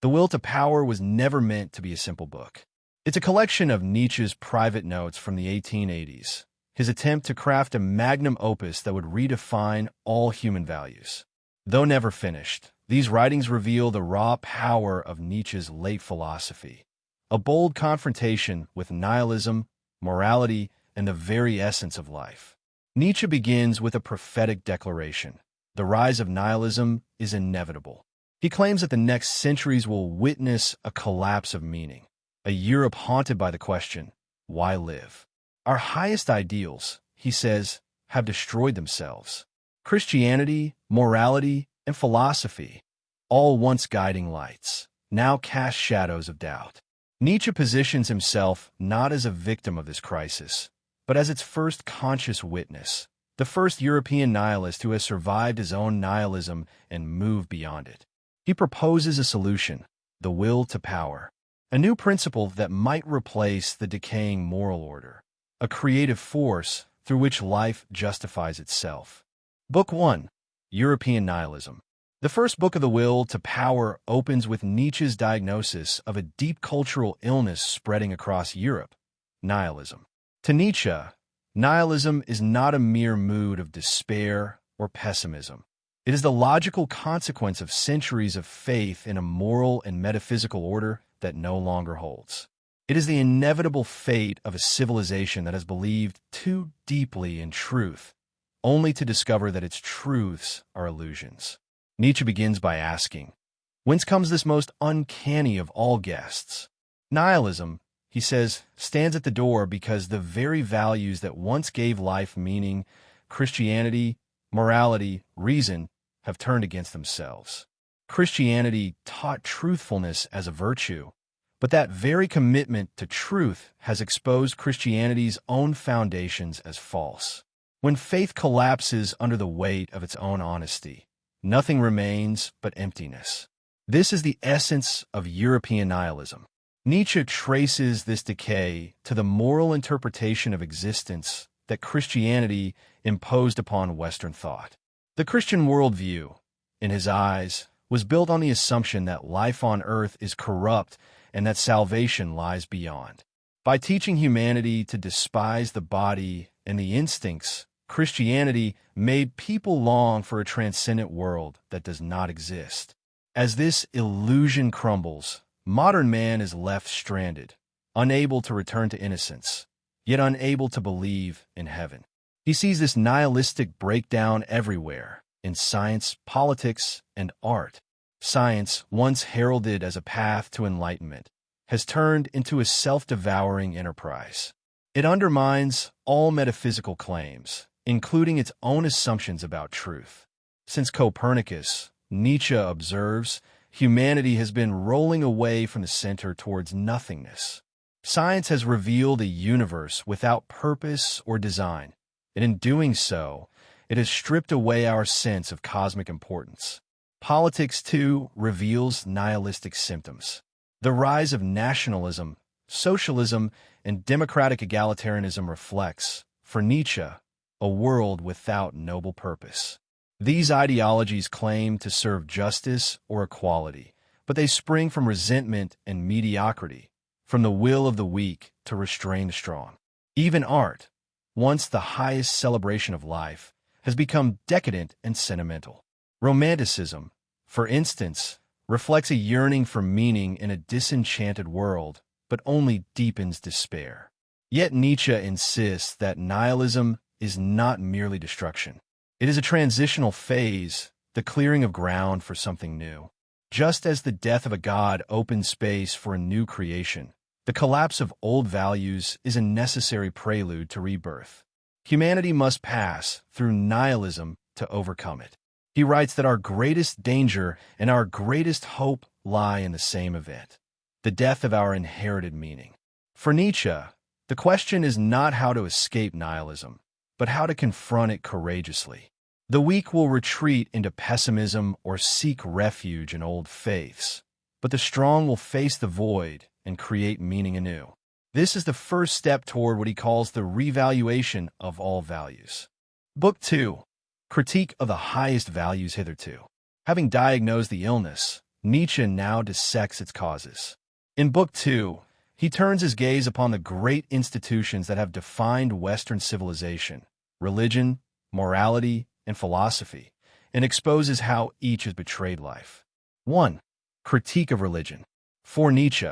The Will to Power was never meant to be a simple book. It's a collection of Nietzsche's private notes from the 1880s, his attempt to craft a magnum opus that would redefine all human values. Though never finished, these writings reveal the raw power of Nietzsche's late philosophy, a bold confrontation with nihilism, morality, and the very essence of life. Nietzsche begins with a prophetic declaration. The rise of nihilism is inevitable. He claims that the next centuries will witness a collapse of meaning, a Europe haunted by the question, why live? Our highest ideals, he says, have destroyed themselves. Christianity, morality, and philosophy, all once guiding lights, now cast shadows of doubt. Nietzsche positions himself not as a victim of this crisis, but as its first conscious witness, the first European nihilist who has survived his own nihilism and moved beyond it. He proposes a solution, the will to power, a new principle that might replace the decaying moral order, a creative force through which life justifies itself. Book 1. European Nihilism. The first book of The Will to Power opens with Nietzsche's diagnosis of a deep cultural illness spreading across Europe, nihilism. To Nietzsche, nihilism is not a mere mood of despair or pessimism. It is the logical consequence of centuries of faith in a moral and metaphysical order that no longer holds. It is the inevitable fate of a civilization that has believed too deeply in truth, only to discover that its truths are illusions. Nietzsche begins by asking, whence comes this most uncanny of all guests? Nihilism, he says, stands at the door because the very values that once gave life meaning, Christianity, morality, reason, have turned against themselves. Christianity taught truthfulness as a virtue, but that very commitment to truth has exposed Christianity's own foundations as false. When faith collapses under the weight of its own honesty, nothing remains but emptiness. This is the essence of European nihilism. Nietzsche traces this decay to the moral interpretation of existence that Christianity imposed upon Western thought. The Christian worldview, in his eyes, was built on the assumption that life on earth is corrupt and that salvation lies beyond. By teaching humanity to despise the body and the instincts, Christianity made people long for a transcendent world that does not exist. As this illusion crumbles, modern man is left stranded, unable to return to innocence, yet unable to believe in heaven. He sees this nihilistic breakdown everywhere, in science, politics, and art. Science, once heralded as a path to enlightenment, has turned into a self-devouring enterprise. It undermines all metaphysical claims, including its own assumptions about truth. Since Copernicus, Nietzsche observes, humanity has been rolling away from the center towards nothingness. Science has revealed a universe without purpose or design, and in doing so, it has stripped away our sense of cosmic importance. Politics, too, reveals nihilistic symptoms. The rise of nationalism, socialism, and democratic egalitarianism reflects, for Nietzsche, a world without noble purpose. These ideologies claim to serve justice or equality, but they spring from resentment and mediocrity, from the will of the weak to restrain the strong. Even art, once the highest celebration of life, has become decadent and sentimental. Romanticism, for instance, reflects a yearning for meaning in a disenchanted world, but only deepens despair. Yet Nietzsche insists that nihilism is not merely destruction. It is a transitional phase, the clearing of ground for something new. Just as the death of a god opens space for a new creation, the collapse of old values is a necessary prelude to rebirth. Humanity must pass through nihilism to overcome it. He writes that our greatest danger and our greatest hope lie in the same event, the death of our inherited meaning. For Nietzsche, the question is not how to escape nihilism, but how to confront it courageously. The weak will retreat into pessimism or seek refuge in old faiths, but the strong will face the void and create meaning anew. This is the first step toward what he calls the revaluation of all values. Book 2. Critique of the Highest Values Hitherto. Having diagnosed the illness, Nietzsche now dissects its causes. In Book 2, he turns his gaze upon the great institutions that have defined Western civilization, religion, morality, and philosophy, and exposes how each has betrayed life. 1. Critique of religion. For Nietzsche,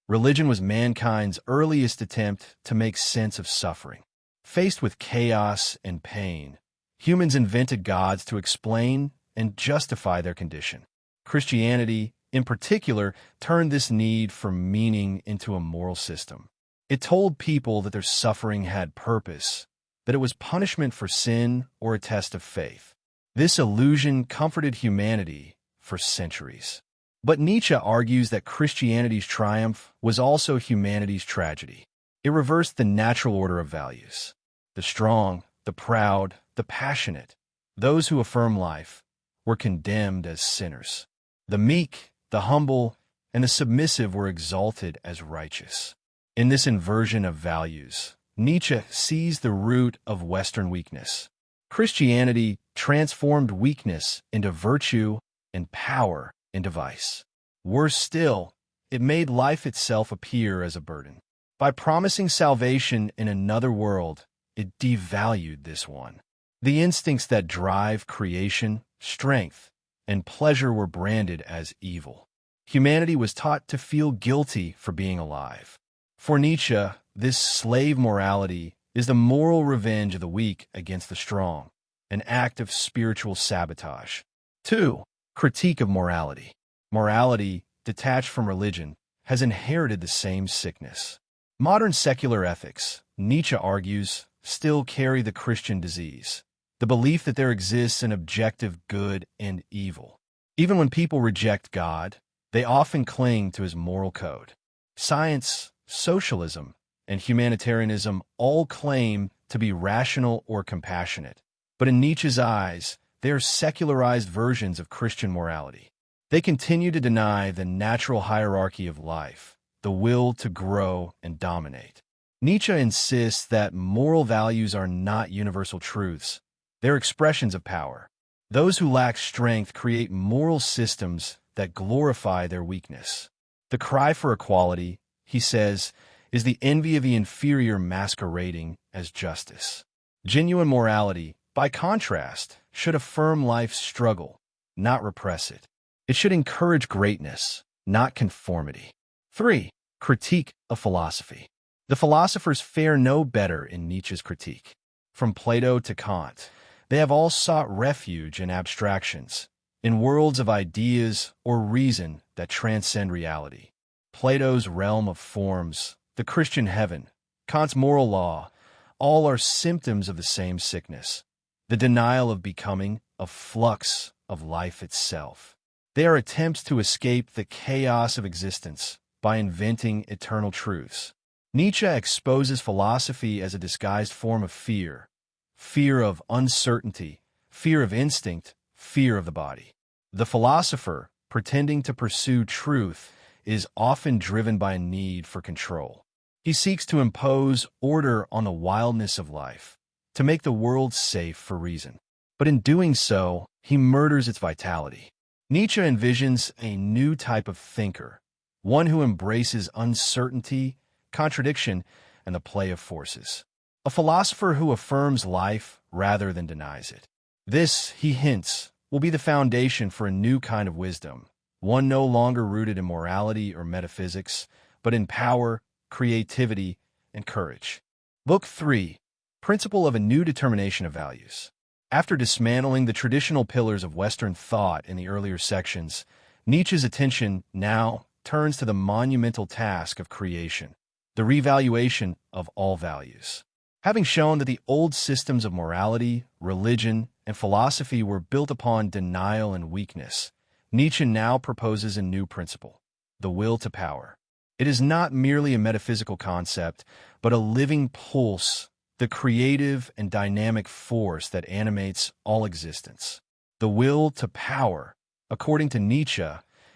religion was mankind's earliest attempt to make sense of suffering. Faced with chaos and pain, humans invented gods to explain and justify their condition. Christianity, in particular, turned this need for meaning into a moral system. It told people that their suffering had purpose, that it was punishment for sin or a test of faith. This illusion comforted humanity for centuries. But Nietzsche argues that Christianity's triumph was also humanity's tragedy. It reversed the natural order of values. The strong, the proud, the passionate, those who affirm life, were condemned as sinners. The meek, the humble, and the submissive were exalted as righteous. In this inversion of values, Nietzsche sees the root of Western weakness. Christianity transformed weakness into virtue and power into vice. Worse still, it made life itself appear as a burden. By promising salvation in another world, it devalued this one. The instincts that drive creation, strength, and pleasure were branded as evil. Humanity was taught to feel guilty for being alive. For Nietzsche, this slave morality is the moral revenge of the weak against the strong, an act of spiritual sabotage. 2. Critique of morality. Morality, detached from religion, has inherited the same sickness. Modern secular ethics, Nietzsche argues, still carry the Christian disease, the belief that there exists an objective good and evil. Even when people reject God, they often cling to his moral code. Science, socialism, and humanitarianism all claim to be rational or compassionate, but in Nietzsche's eyes, they are secularized versions of Christian morality. They continue to deny the natural hierarchy of life, the will to grow and dominate. Nietzsche insists that moral values are not universal truths. They're expressions of power. Those who lack strength create moral systems that glorify their weakness. The cry for equality, he says, is the envy of the inferior masquerading as justice. Genuine morality, by contrast, should affirm life's struggle, not repress it. It should encourage greatness, not conformity. 3. Critique of philosophy. The philosophers fare no better in Nietzsche's critique. From Plato to Kant, they have all sought refuge in abstractions, in worlds of ideas or reason that transcend reality. Plato's realm of forms, the Christian heaven, Kant's moral law, all are symptoms of the same sickness, the denial of becoming, of flux, of life itself. They are attempts to escape the chaos of existence by inventing eternal truths. Nietzsche exposes philosophy as a disguised form of fear, fear of uncertainty, fear of instinct, fear of the body. The philosopher, pretending to pursue truth, is often driven by a need for control. He seeks to impose order on the wildness of life, to make the world safe for reason. But in doing so, he murders its vitality. Nietzsche envisions a new type of thinker, one who embraces uncertainty, contradiction, and the play of forces. A philosopher who affirms life rather than denies it. This, he hints, will be the foundation for a new kind of wisdom, one no longer rooted in morality or metaphysics, but in power, creativity, and courage. Book 3. Principle of a New Determination of Values. After dismantling the traditional pillars of Western thought in the earlier sections, Nietzsche's attention now turns to the monumental task of creation, the revaluation of all values. Having shown that the old systems of morality, religion, and philosophy were built upon denial and weakness, Nietzsche now proposes a new principle, the will to power. It is not merely a metaphysical concept, but a living pulse, the creative and dynamic force that animates all existence. The will to power, according to Nietzsche,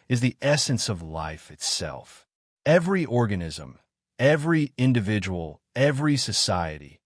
is the essence of life itself. Every organism, every individual, every society,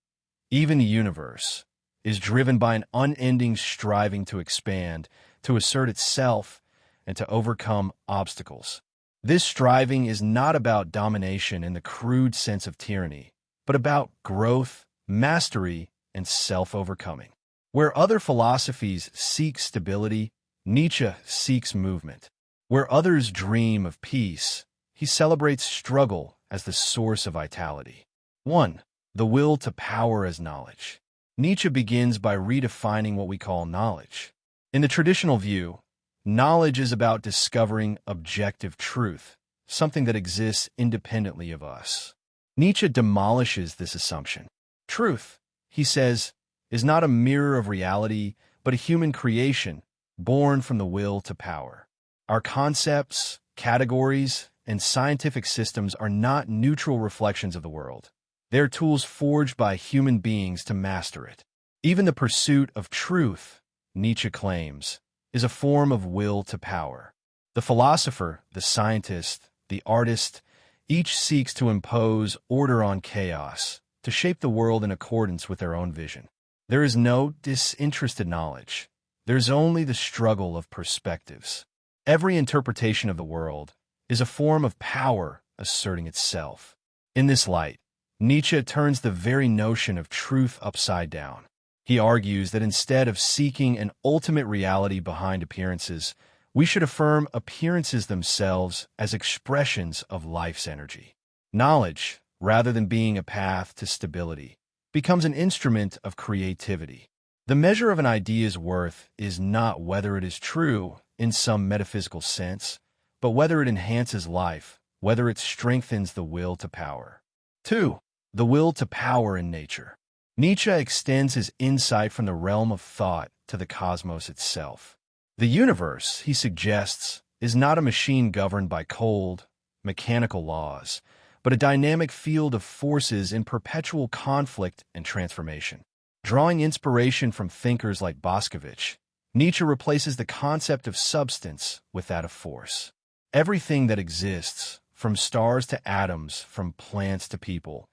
even the universe, is driven by an unending striving to expand, to assert itself, and to overcome obstacles. This striving is not about domination in the crude sense of tyranny, but about growth, mastery, and self-overcoming. Where other philosophies seek stability, Nietzsche seeks movement. Where others dream of peace, he celebrates struggle as the source of vitality. 1. The will to power as knowledge. Nietzsche begins by redefining what we call knowledge. In the traditional view, knowledge is about discovering objective truth, something that exists independently of us. Nietzsche demolishes this assumption. Truth, he says, is not a mirror of reality, but a human creation born from the will to power. Our concepts, categories, and scientific systems are not neutral reflections of the world. They're tools forged by human beings to master it. Even the pursuit of truth, Nietzsche claims, is a form of will to power. The philosopher, the scientist, the artist, each seeks to impose order on chaos, to shape the world in accordance with their own vision. There is no disinterested knowledge. There's only the struggle of perspectives. Every interpretation of the world is a form of power asserting itself. In this light, Nietzsche turns the very notion of truth upside down. He argues that instead of seeking an ultimate reality behind appearances, we should affirm appearances themselves as expressions of life's energy. Knowledge, rather than being a path to stability, becomes an instrument of creativity. The measure of an idea's worth is not whether it is true in some metaphysical sense, but whether it enhances life, whether it strengthens the will to power. 2. The will to power in nature. Nietzsche extends his insight from the realm of thought to the cosmos itself. The universe, he suggests, is not a machine governed by cold, mechanical laws, but a dynamic field of forces in perpetual conflict and transformation. Drawing inspiration from thinkers like Boscovich, Nietzsche replaces the concept of substance with that of force. Everything that exists, from stars to atoms, from plants to people,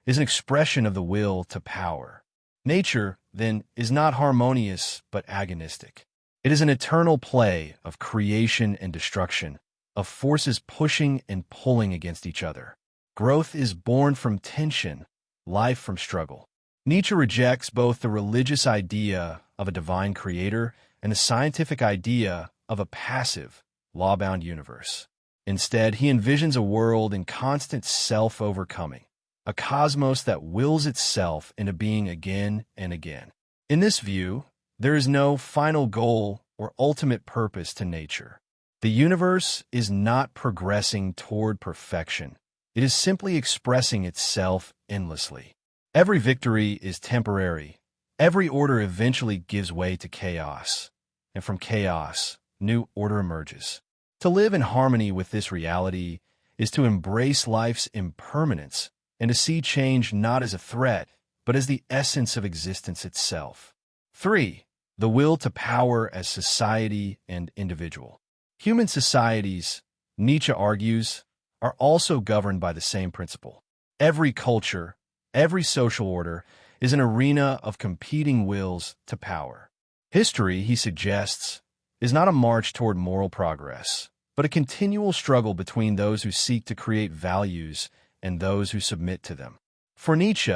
is an expression of the will to power. Nature, then, is not harmonious but agonistic. It is an eternal play of creation and destruction, of forces pushing and pulling against each other. Growth is born from tension, life from struggle. Nietzsche rejects both the religious idea of a divine creator and the scientific idea of a passive, law-bound universe. Instead, he envisions a world in constant self-overcoming, a cosmos that wills itself into being again and again. In this view, there is no final goal or ultimate purpose to nature. The universe is not progressing toward perfection. It is simply expressing itself endlessly. Every victory is temporary. Every order eventually gives way to chaos. And from chaos, new order emerges. To live in harmony with this reality is to embrace life's impermanence and to see change not as a threat, but as the essence of existence itself. 3. The will to power as society and individual. Human societies, Nietzsche argues, are also governed by the same principle. Every culture, every social order is an arena of competing wills to power. History, he suggests, is not a march toward moral progress, but a continual struggle between those who seek to create values and those who submit to them. For Nietzsche,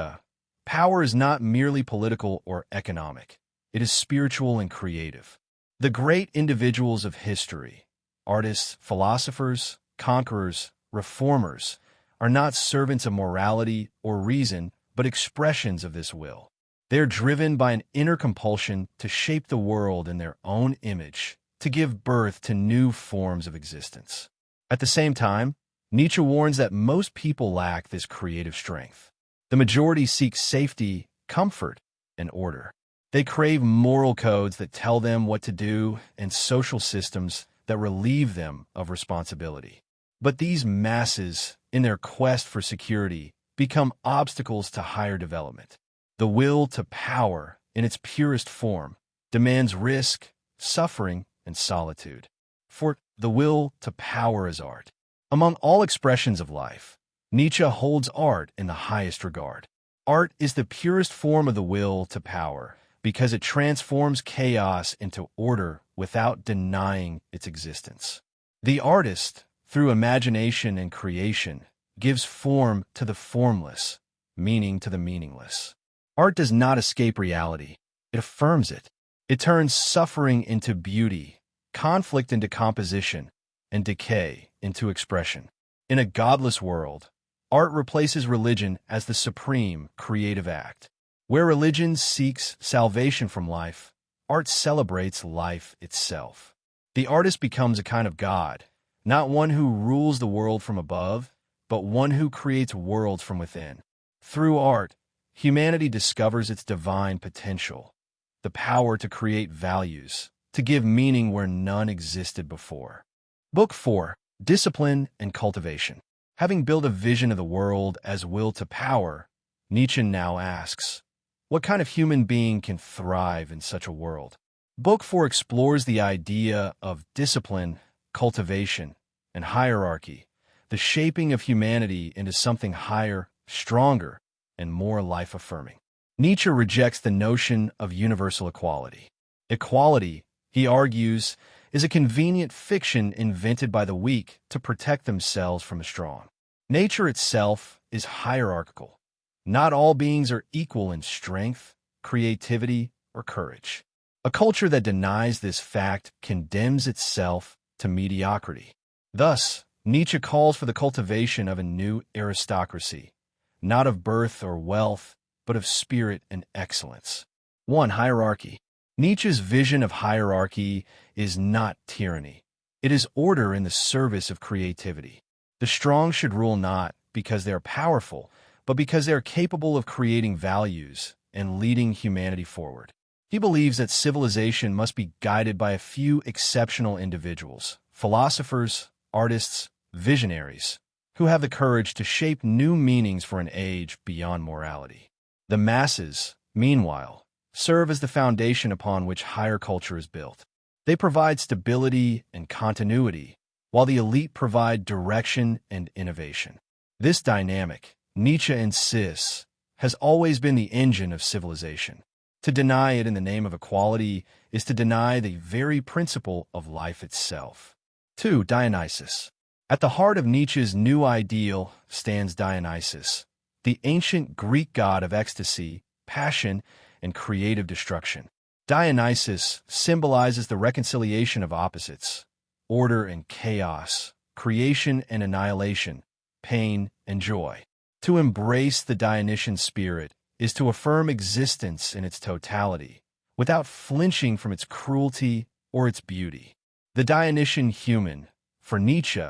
power is not merely political or economic. It is spiritual and creative. The great individuals of history, artists, philosophers, conquerors, reformers, are not servants of morality or reason, but expressions of this will. They are driven by an inner compulsion to shape the world in their own image, to give birth to new forms of existence. At the same time, Nietzsche warns that most people lack this creative strength. The majority seek safety, comfort, and order. They crave moral codes that tell them what to do and social systems that relieve them of responsibility. But these masses, in their quest for security, become obstacles to higher development. The will to power, in its purest form, demands risk, suffering, and solitude. For the will to power is art. Among all expressions of life, Nietzsche holds art in the highest regard. Art is the purest form of the will to power, because it transforms chaos into order without denying its existence. The artist, through imagination and creation, gives form to the formless, meaning to the meaningless. Art does not escape reality. It affirms it. It turns suffering into beauty, conflict into composition, and decay into expression. In a godless world, art replaces religion as the supreme creative act. Where religion seeks salvation from life, art celebrates life itself. The artist becomes a kind of god, not one who rules the world from above, but one who creates worlds from within. Through art, humanity discovers its divine potential, the power to create values, to give meaning where none existed before. Book 4, Discipline and Cultivation. Having built a vision of the world as will to power, Nietzsche now asks, what kind of human being can thrive in such a world? Book 4 explores the idea of discipline, cultivation, and hierarchy, the shaping of humanity into something higher, stronger, and more life-affirming. Nietzsche rejects the notion of universal equality. Equality, he argues, is a convenient fiction invented by the weak to protect themselves from the strong. Nature itself is hierarchical. Not all beings are equal in strength, creativity, or courage. A culture that denies this fact condemns itself to mediocrity. Thus, Nietzsche calls for the cultivation of a new aristocracy, not of birth or wealth, but of spirit and excellence. 1. Hierarchy. Nietzsche's vision of hierarchy is not tyranny. It is order in the service of creativity. The strong should rule not because they are powerful, but because they are capable of creating values and leading humanity forward. He believes that civilization must be guided by a few exceptional individuals, philosophers, artists, visionaries, who have the courage to shape new meanings for an age beyond morality. The masses, meanwhile, serve as the foundation upon which higher culture is built. They provide stability and continuity, while the elite provide direction and innovation. This dynamic, Nietzsche insists, has always been the engine of civilization. To deny it in the name of equality is to deny the very principle of life itself. 2. Dionysus. At the heart of Nietzsche's new ideal stands Dionysus, the ancient Greek god of ecstasy, passion, and creative destruction. Dionysus symbolizes the reconciliation of opposites, order and chaos, creation and annihilation, pain and joy. To embrace the Dionysian spirit is to affirm existence in its totality, without flinching from its cruelty or its beauty. The Dionysian human, for Nietzsche,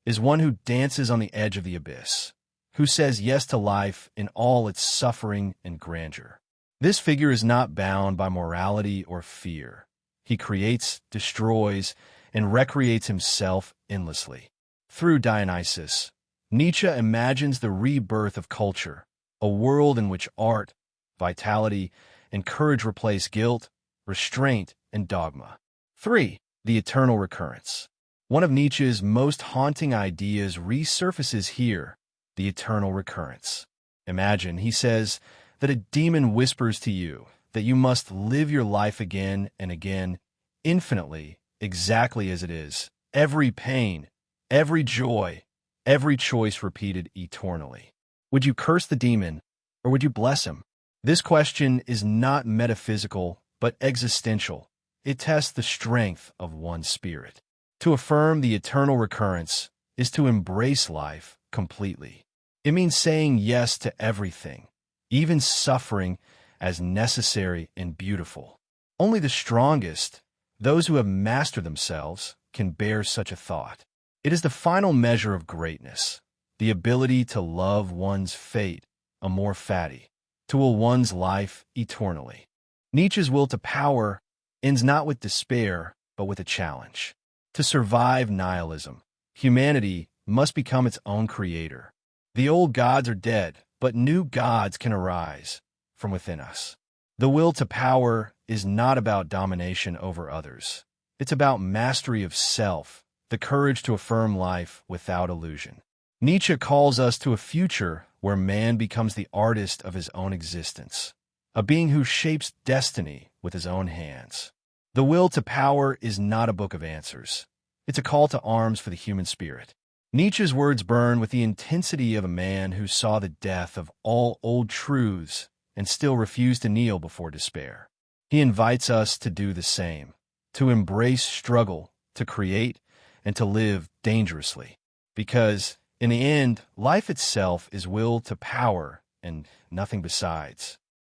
is one who dances on the edge of the abyss, who says yes to life in all its suffering and grandeur. This figure is not bound by morality or fear. He creates, destroys, and recreates himself endlessly. Through Dionysus, Nietzsche imagines the rebirth of culture, a world in which art, vitality, and courage replace guilt, restraint, and dogma. 3. The eternal recurrence. One of Nietzsche's most haunting ideas resurfaces here, the eternal recurrence. Imagine, he says, that a demon whispers to you that you must live your life again and again, infinitely, exactly as it is, every pain, every joy, every choice repeated eternally. Would you curse the demon, or would you bless him? This question is not metaphysical, but existential. It tests the strength of one's spirit. To affirm the eternal recurrence is to embrace life completely. It means saying yes to everything, even suffering, as necessary and beautiful. Only the strongest, those who have mastered themselves, can bear such a thought. It is the final measure of greatness, the ability to love one's fate, amor fati, to will one's life eternally. Nietzsche's will to power ends not with despair, but with a challenge. To survive nihilism, humanity must become its own creator. The old gods are dead, but new gods can arise from within us. The will to power is not about domination over others. It's about mastery of self, the courage to affirm life without illusion. Nietzsche calls us to a future where man becomes the artist of his own existence, a being who shapes destiny with his own hands. The Will to Power is not a book of answers. It's a call to arms for the human spirit. Nietzsche's words burn with the intensity of a man who saw the death of all old truths and still refused to kneel before despair. He invites us to do the same, to embrace struggle, to create, and to live dangerously. Because, in the end, life itself is will to power and nothing besides.